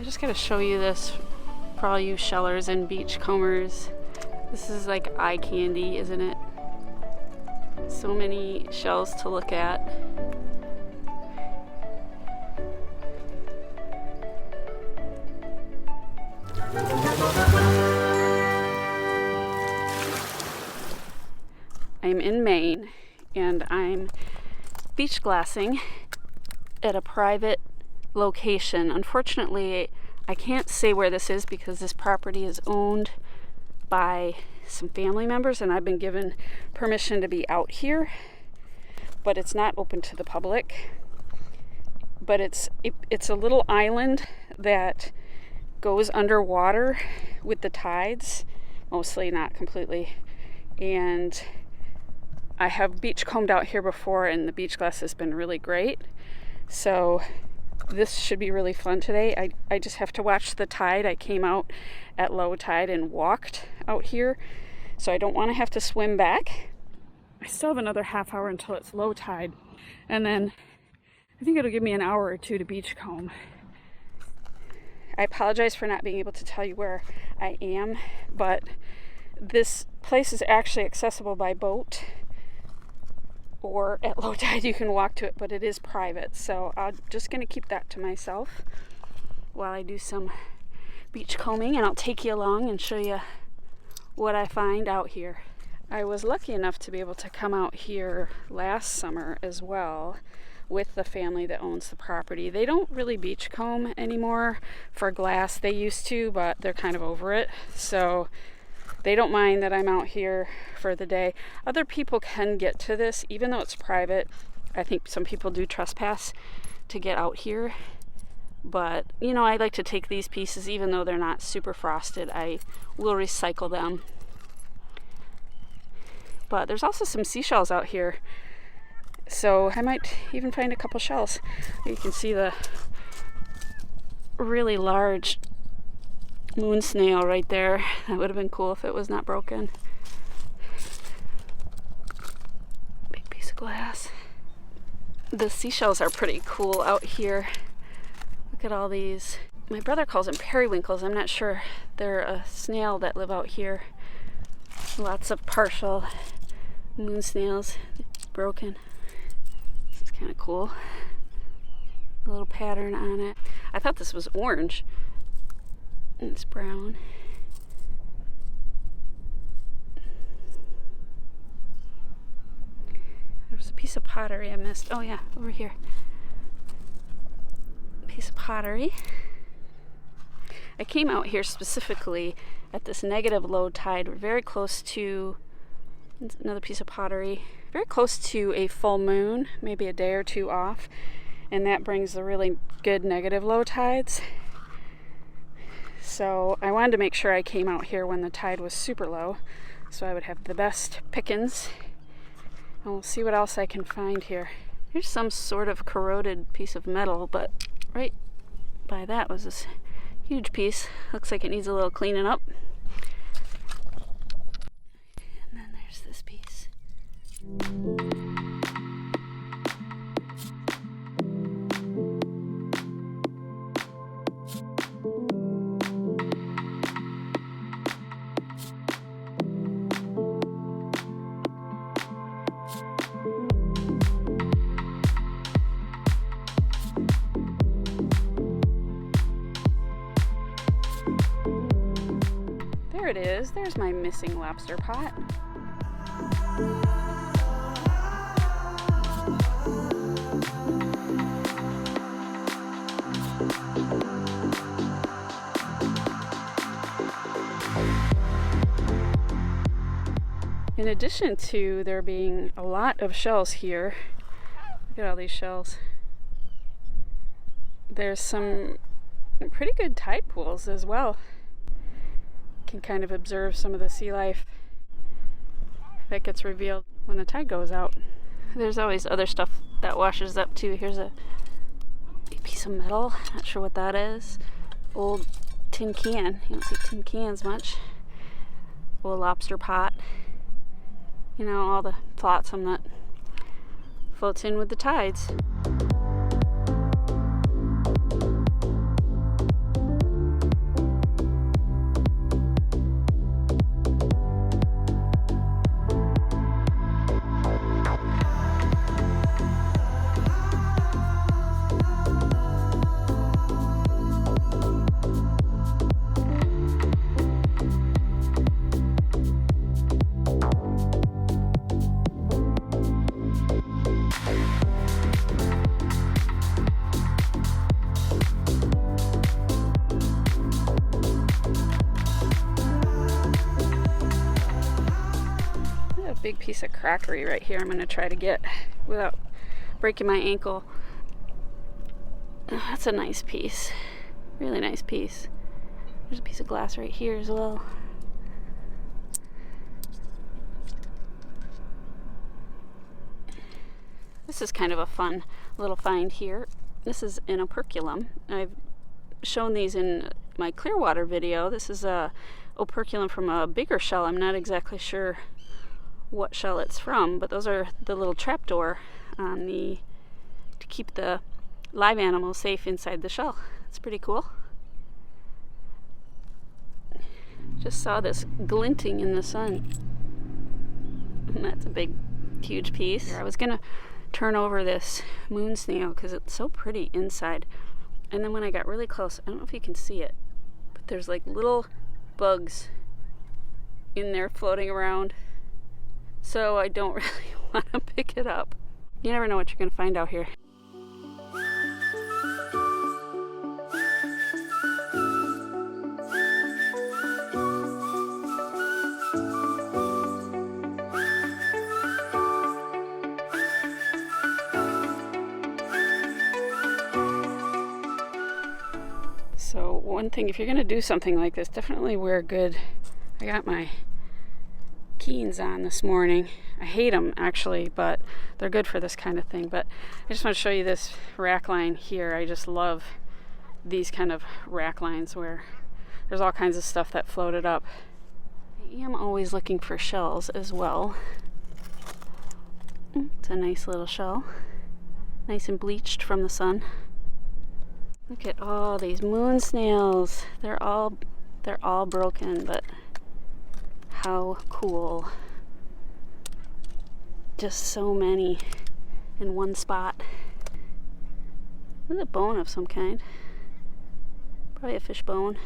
I just gotta show you this for all you shellers and beachcombers. This is like eye candy, isn't it? So many shells to look at. I'm in Maine and I'm beach glassing at a private location. Unfortunately, I can't say where this is because this property is owned by some family members and I've been given permission to be out here, but it's not open to the public. But it's a little island that goes underwater with the tides, mostly, not completely. And I have beachcombed out here before and the beach glass has been really great. So this should be really fun today. I just have to watch the tide. I came out at low tide and walked out here, so I don't want to have to swim back. I still have another half hour until it's low tide, and then I think it'll give me an hour or two to beachcomb. I apologize for not being able to tell you where I am, but this place is actually accessible by boat, or at low tide you can walk to it, but it is private, so I'm just going to keep that to myself while I do some beach combing, and I'll take you along and show you what I find out here. I was lucky enough to be able to come out here last summer as well with the family that owns the property. They don't really beach comb anymore for glass. They used to, but they're kind of over it, so they don't mind that I'm out here for the day. Other people can get to this, even though it's private. I think some people do trespass to get out here. But, you know, I like to take these pieces, even though they're not super frosted. I will recycle them. But there's also some seashells out here, so I might even find a couple shells. You can see the really large moon snail right there. That would have been cool if it was not broken. Big piece of glass. The seashells are pretty cool out here. Look at all these. My brother calls them periwinkles. I'm not sure. They're a snail that live out here. Lots of partial moon snails. Broken. This is kind of cool. A little pattern on it. I thought this was orange. It's brown. There's a piece of pottery I missed. Oh yeah, over here. Piece of pottery. I came out here specifically at this negative low tide. We're very close to another piece of pottery. Very close to a full moon, maybe a day or two off, and that brings the really good negative low tides. So I wanted to make sure I came out here when the tide was super low, so I would have the best pickings. And we'll see what else I can find here. Here's some sort of corroded piece of metal, but right by that was this huge piece. Looks like it needs a little cleaning up. And then there's this piece. There it is. There's my missing lobster pot. In addition to there being a lot of shells here, look at all these shells. There's some pretty good tide pools as well. Can kind of observe some of the sea life that gets revealed when the tide goes out. There's always other stuff that washes up too. Here's a big piece of metal, not sure what that is. Old tin can, you don't see tin cans much. Old lobster pot. You know, all the flotsam that floats in with the tides. big piece of crockery right here I'm going to try to get without breaking my ankle. Oh, that's a nice piece. Really nice piece. There's a piece of glass right here as well. This is kind of a fun little find here. This is an operculum. I've shown these in my Clearwater video. This is a operculum from a bigger shell. I'm not exactly sure what shell it's from, but those are the little trapdoor on to keep the live animals safe inside the shell. It's pretty cool. Just saw this glinting in the sun. And that's a big, huge piece. I was gonna turn over this moon snail because it's so pretty inside. And then when I got really close, I don't know if you can see it, but there's like little bugs in there floating around. So I don't really want to pick it up. You never know what you're gonna find out here. So one thing, if you're going to do something like this, definitely wear good. I got my Keens on this morning. I hate them actually, but they're good for this kind of thing. But I just want to show you this rack line here. I just love these kind of rack lines where there's all kinds of stuff that floated up. I am always looking for shells as well. It's a nice little shell. Nice and bleached from the sun. Look at all these moon snails. They're all broken, but how cool. Just so many in one spot. There's a bone of some kind. Probably a fish bone.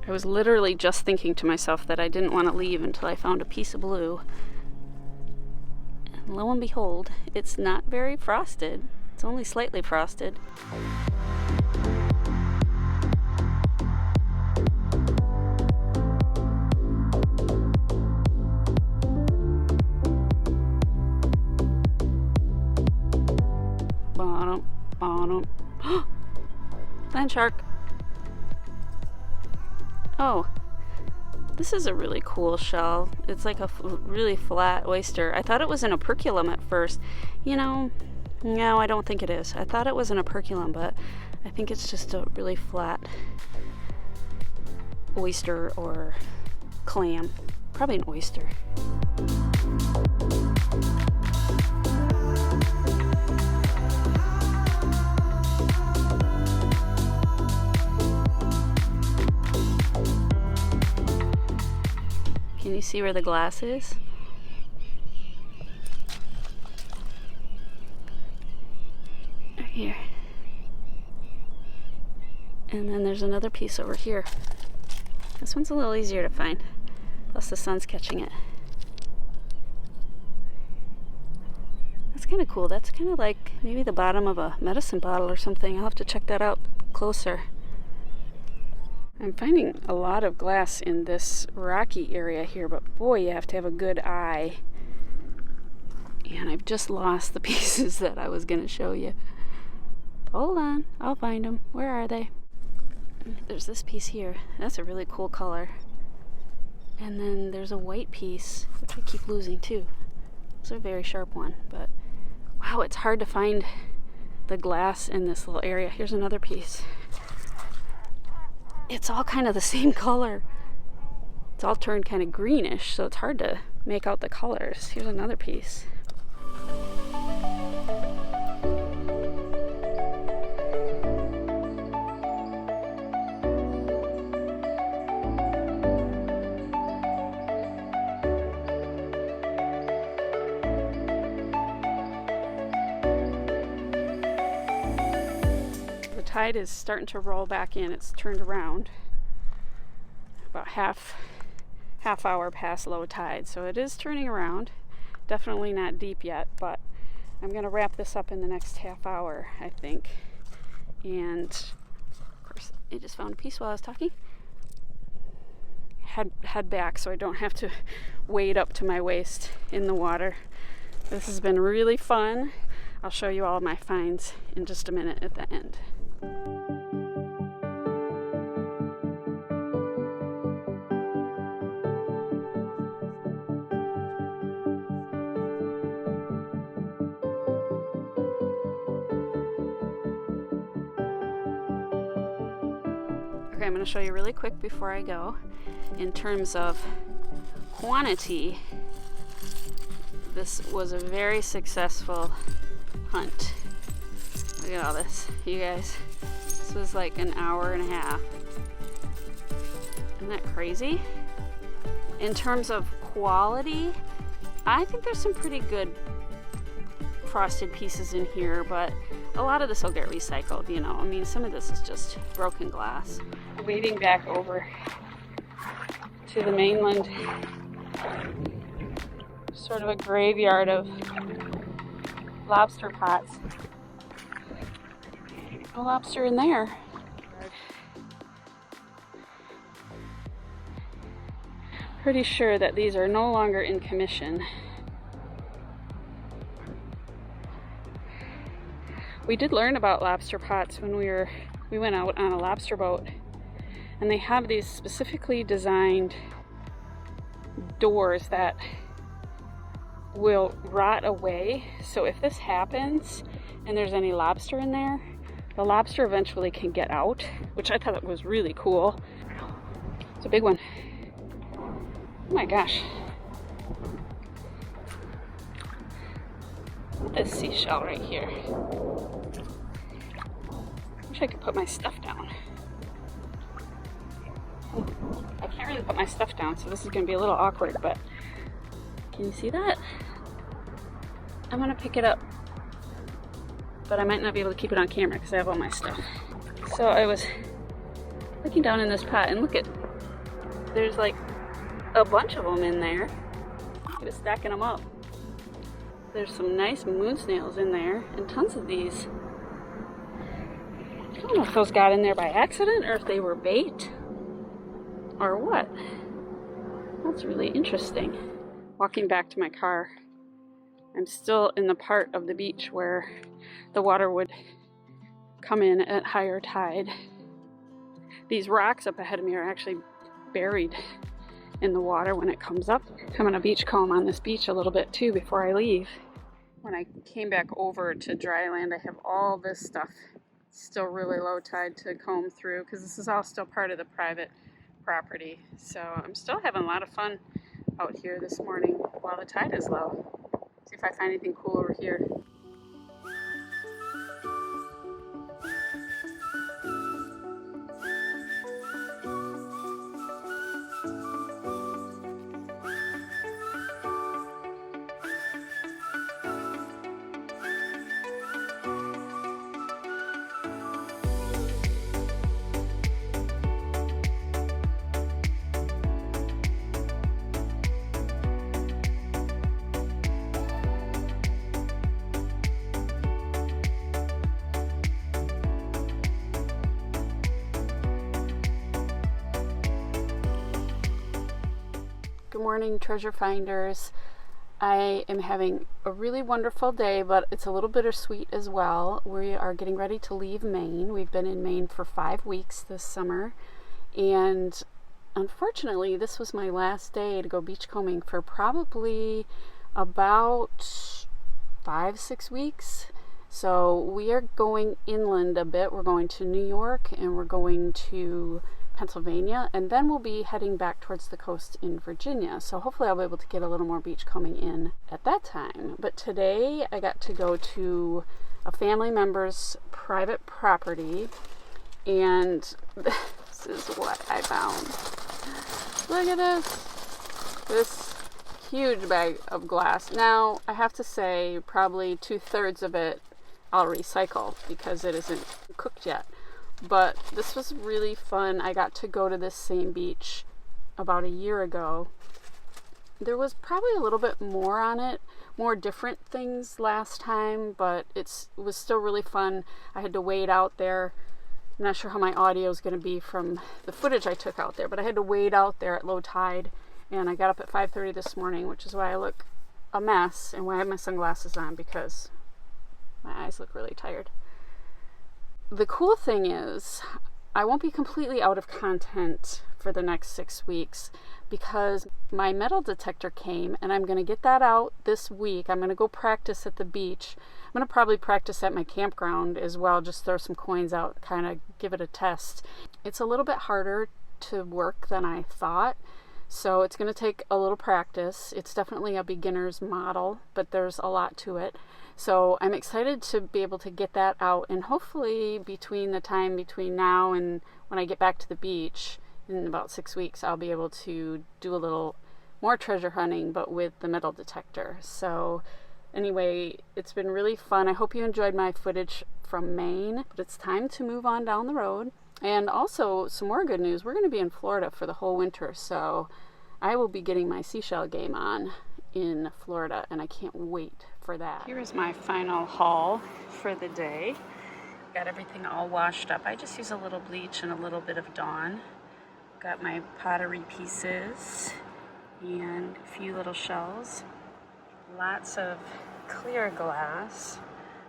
I was literally just thinking to myself that I didn't want to leave until I found a piece of blue. And lo and behold, it's not very frosted. It's only slightly frosted. Bottom, bottom. Land shark. Oh, this is a really cool shell. It's like a really flat oyster. I thought it was an operculum at first. You know, no, I don't think it is. I thought it was an operculum, but I think it's just a really flat oyster or clam. Probably an oyster. Can you see where the glass is? Right here. And then there's another piece over here. This one's a little easier to find. Plus the sun's catching it. That's kind of cool. That's kind of like maybe the bottom of a medicine bottle or something. I'll have to check that out closer. I'm finding a lot of glass in this rocky area here, but boy, you have to have a good eye. And I've just lost the pieces that I was going to show you. Hold on, I'll find them. Where are they? There's this piece here. That's a really cool color. And then there's a white piece, which I keep losing too. It's a very sharp one, but wow, it's hard to find the glass in this little area. Here's another piece. It's all kind of the same color. It's all turned kind of greenish, so it's hard to make out the colors. Here's another piece. The tide is starting to roll back in. It's turned around about half hour past low tide, so it is turning around. Definitely not deep yet, but I'm going to wrap this up in the next half hour, I think. And of course, I just found a piece while I was talking. Head back so I don't have to wade up to my waist in the water. This has been really fun. I'll show you all my finds in just a minute at the end. Okay, I'm going to show you really quick before I go. In terms of quantity, this was a very successful hunt. Look at all this, you guys. This was like an hour and a half. Isn't that crazy? In terms of quality, I think there's some pretty good frosted pieces in here, but a lot of this will get recycled, you know. I mean, some of this is just broken glass. Wading back over to the mainland, sort of a graveyard of lobster pots. A lobster in there. Pretty sure that these are no longer in commission. We did learn about lobster pots when we went out on a lobster boat, and they have these specifically designed doors that will rot away. So if this happens and there's any lobster in there, the lobster eventually can get out, which I thought was really cool. It's a big one. Oh my gosh. Look at this seashell right here. Wish I could put my stuff down. I can't really put my stuff down, so this is going to be a little awkward, but can you see that? I'm going to pick it up, but I might not be able to keep it on camera because I have all my stuff. So I was looking down in this pot, and look at, there's like a bunch of them in there. I was stacking them up. There's some nice moon snails in there, and tons of these. I don't know if those got in there by accident or if they were bait or what. That's really interesting. Walking back to my car, I'm still in the part of the beach where the water would come in at higher tide. These rocks up ahead of me are actually buried in the water when it comes up. I'm gonna beachcomb on this beach a little bit too before I leave. When I came back over to dry land, I have all this stuff still really low tide to comb through because this is all still part of the private property. So I'm still having a lot of fun out here this morning while the tide is low. See if I find anything cool over here. Good morning, treasure finders. I am having a really wonderful day, but it's a little bittersweet as well. We are getting ready to leave Maine. We've been in Maine for 5 weeks this summer, and unfortunately this was my last day to go beachcombing for probably about 5-6 weeks. So we are going inland a bit. We're going to New York and we're going to Pennsylvania, and then we'll be heading back towards the coast in Virginia. So hopefully I'll be able to get a little more beachcombing in at that time. But today I got to go to a family member's private property, and this is what I found. Look at this huge bag of glass. Now I have to say probably 2/3 of it I'll recycle because it isn't cooked yet. But this was really fun. I got to go to this same beach about a year ago. There was probably a little bit more on it, more different things last time, but it was still really fun. I had to wade out there. I'm not sure how my audio is going to be from the footage I took out there, but I had to wade out there at low tide, and I got up at 5:30 this morning, which is why I look a mess and why I have my sunglasses on, because my eyes look really tired. The cool thing is, I won't be completely out of content for the next 6 weeks because my metal detector came, and I'm going to get that out this week. I'm going to go practice at the beach. I'm going to probably practice at my campground as well, just throw some coins out, kind of give it a test. It's a little bit harder to work than I thought, so it's going to take a little practice. It's definitely a beginner's model, but there's a lot to it. So I'm excited to be able to get that out, and hopefully between now and when I get back to the beach in about 6 weeks, I'll be able to do a little more treasure hunting, but with the metal detector. So anyway, it's been really fun. I hope you enjoyed my footage from Maine, but it's time to move on down the road. And also, some more good news, we're going to be in Florida for the whole winter, so I will be getting my seashell game on in Florida, and I can't wait for that. Here is my final haul for the day. Got everything all washed up. I just use a little bleach and a little bit of Dawn. Got my pottery pieces and a few little shells. Lots of clear glass,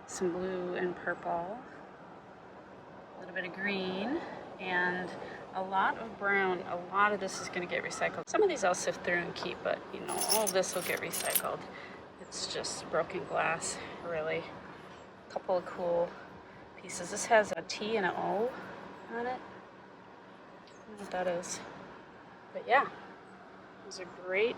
some blue and purple, a little bit of green, and a lot of brown. A lot of this is going to get recycled. Some of these I'll sift through and keep, but you know, all of this will get recycled. It's just broken glass, really. A couple of cool pieces. This has a T and an O on it. I don't know what that is. But yeah, it was a great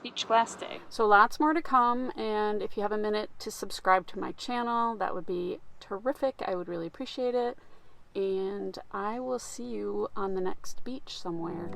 beach glass day. So lots more to come, and if you have a minute to subscribe to my channel, that would be terrific. I would really appreciate it. And I will see you on the next beach somewhere.